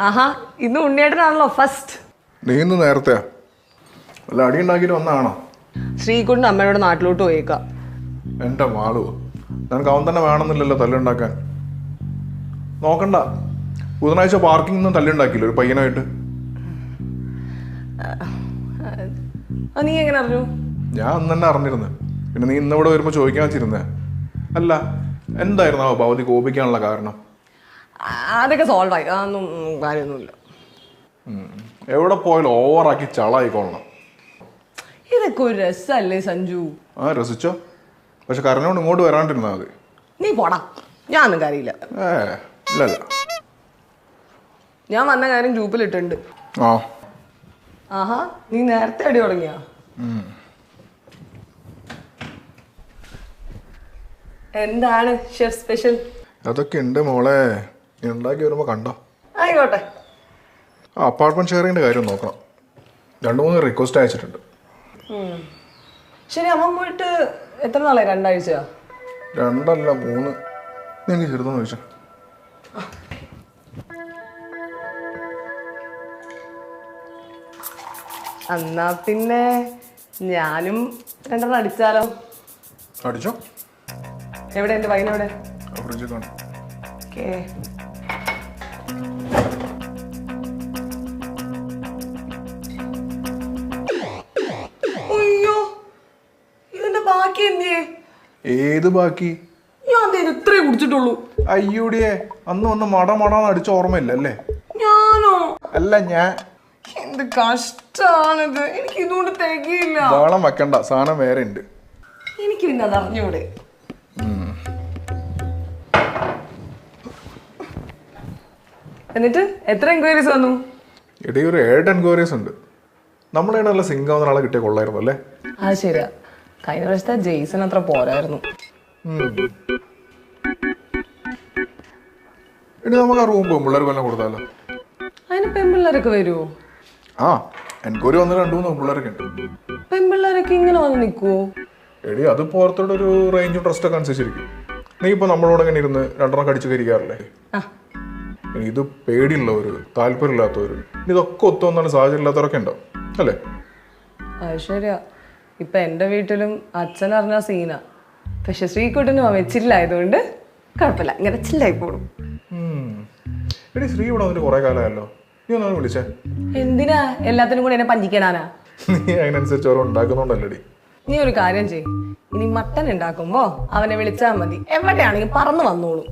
ആഹാ ഇന്ന് ഉണ്ണിയേട്ടനാണല്ലോ ഫസ്റ്റ്. നീ ഇന്ന് നേരത്തെ വല്ല അടി ഉണ്ടാക്കിയിട്ട് വന്നാണോ? ശ്രീകുട്ടിന്റെ അമ്മയോട് നാട്ടിലോട്ട് പോയേക്കാം. എൻ്റെ മാളു, നിനക്ക് അവൻ തന്നെ വേണമെന്നില്ലല്ലോ തല്ലുണ്ടാക്കാൻ. നോക്കണ്ട, ബുധനാഴ്ച പാർക്കിംഗ് ഒന്നും തല്ലുണ്ടാക്കിയില്ല ഒരു പയ്യനായിട്ട്. നീ എങ്ങനെ അറിഞ്ഞു? ഞാൻ അന്ന് തന്നെ അറിഞ്ഞിരുന്നു. പിന്നെ നീ ഇന്നിവിടെ വരുമ്പോൾ ചോദിക്കാൻ വെച്ചിരുന്നേ. അല്ല, എന്തായിരുന്നു ആ ഭവതി കോപിക്കാനുള്ള കാരണം? അതൊക്കെ സോൾവ് ആയി, അതൊന്നും കാര്യമൊന്നുമില്ല. എവിടെ പോയാലും ഓവറാക്കി ചളായിക്കൊള്ളണം. ഇതൊക്കെ ഒരു രസമല്ലേ സഞ്ജു? ആ രസിച്ചോ, പക്ഷെ കരഞ്ഞോണ്ട് ഇങ്ങോട്ട് വരാണ്ടിരുന്നാ മതി. നീ പോടാ, ഞാനൊന്നും കാര്യമില്ല. ഇല്ലല്ല, ഞാൻ വന്ന കാര്യം ഗ്രൂപ്പിലിട്ടുണ്ട്. ആ ആഹാ, നീ നേരത്തെ അടി തുടങ്ങിയ? എന്താണ് ഷെഫ് സ്പെഷ്യൽ? അതൊക്കെ ഉണ്ട് മോളെ, നീ ഉണ്ടാക്കി വരുമ്പോൾ കണ്ടോ. ആയിക്കോട്ടെ. ആ അപ്പാർട്ട്മെന്റ് ഷെയറിങ്ങിന്റെ കാര്യം നോക്കണം. 2-3 റിക്വസ്റ്റ് അയച്ചിട്ടുണ്ട്. ശരി, അമ്മ പോയിട്ട് എത്ര നാളായി? 2 ആഴ്ചയാ? 2 അല്ല 3. നീ എനിക്ക് ചെറുതെന്ന് ചോദിച്ചാ. എന്നാ പിന്നെ ഞാനും 2 അടിച്ചാലോ? അടിച്ചോ. എവിടെ എന്റെ വൈൻ? എവിടെ? ഫ്രിഡ്ജിൽ കാണും. ഓക്കേ. അയ്യോ, ഇതിന്റെ ബാക്കി എന്തിയേ? ഏത് ബാക്കി? ഞാൻ ഇത്രേ കുടിച്ചിട്ടുള്ളൂ. അയ്യൂടിയേ, അന്ന് വന്ന് മടമടാന്ന് അടിച്ച ഓർമ്മയില്ല അല്ലേ? ഞാനോ? അല്ല ഞാൻ. എന്ത് കഷ്ടാണിത്, എനിക്ക് ഇതുകൊണ്ട് തികയില്ല. വെള്ളം വെക്കണ്ട, സാധനം വേറെ ഉണ്ട്. എനിക്ക് പിന്നെ അത് അറിഞ്ഞൂടെ? എന്നിട്ട് എത്ര എൻക്വയറീസ് വന്നു? ഇടയിൽ ഒരു 7 എൻക്വയറീസ് ഉണ്ട്. നമ്മുടെ ഇടയിലുള്ള സിംഗാവുന്ന ആളെ കിട്ടിയ കൊള്ളായിരുന്നു അല്ലേ? അത് ശരിയാ, കഴിഞ്ഞ പ്രാവശ്യത്തെ ജെയ്സൺ അത്ര പോരായിരുന്നു. ഇനി നമുക്ക് ആ റൂം പെൺപിള്ളേർ കൊല്ലം കൊടുത്താലോ? അതിന് പെൺപിള്ളേരൊക്കെ വരുമോ? ആ എൻക്വയറി വന്ന് 2-3 പെൺപിള്ളേരൊക്കെ ഉണ്ട്. പെൺപിള്ളേരൊക്കെ ഇങ്ങനെ വന്ന് നിൽക്കുവോ? എടി അത് പുറത്തോടെ ഒരു റേഞ്ചും ട്രസ്റ്റ് ഒക്കെ അനുസരിച്ചിരിക്കും. നീ ഇപ്പൊ നമ്മളോട് ഇങ്ങനെ ഇരുന്ന് 2 കടിച്ചു കരിക്കാറില്ലേ? ഇനി ഇത് പേടിയുള്ളവര്, താല്പര്യമില്ലാത്തവര്, ഇതൊക്കെ ഒത്തുവന്നാലും സാഹചര്യം ഇല്ലാത്തവരൊക്കെ ഉണ്ടാവും അല്ലേ? അത് ശരിയാ. ഇപ്പൊ എന്റെ വീട്ടിലും അച്ഛൻ അറിഞ്ഞ സീന. പക്ഷെ ശ്രീകുട്ടനും വെച്ചില്ലായതുകൊണ്ട് കുഴപ്പമില്ല, ഇങ്ങനെ ചില്ലായി പോടും. എടി ശ്രീ ഇവിടെ വന്നിട്ട് കുറെ കാലമായല്ലോ, നീ ഒന്നും വിളിച്ചേ? എന്തിനാ എല്ലാത്തിനും കൂടെ എന്നെ പഞ്ചിക്കാനാ? നീ അതിനനുസരിച്ച് ഓരോ ഉണ്ടാക്കുന്നുണ്ടല്ലേടി. നീ ഒരു കാര്യം ചെയ്യ്, ഇനി മട്ടൻ ഉണ്ടാക്കുമ്പോ അവനെ വിളിച്ചാൽ മതി, എവിടെയാണെങ്കിൽ പറന്ന് വന്നോളൂ.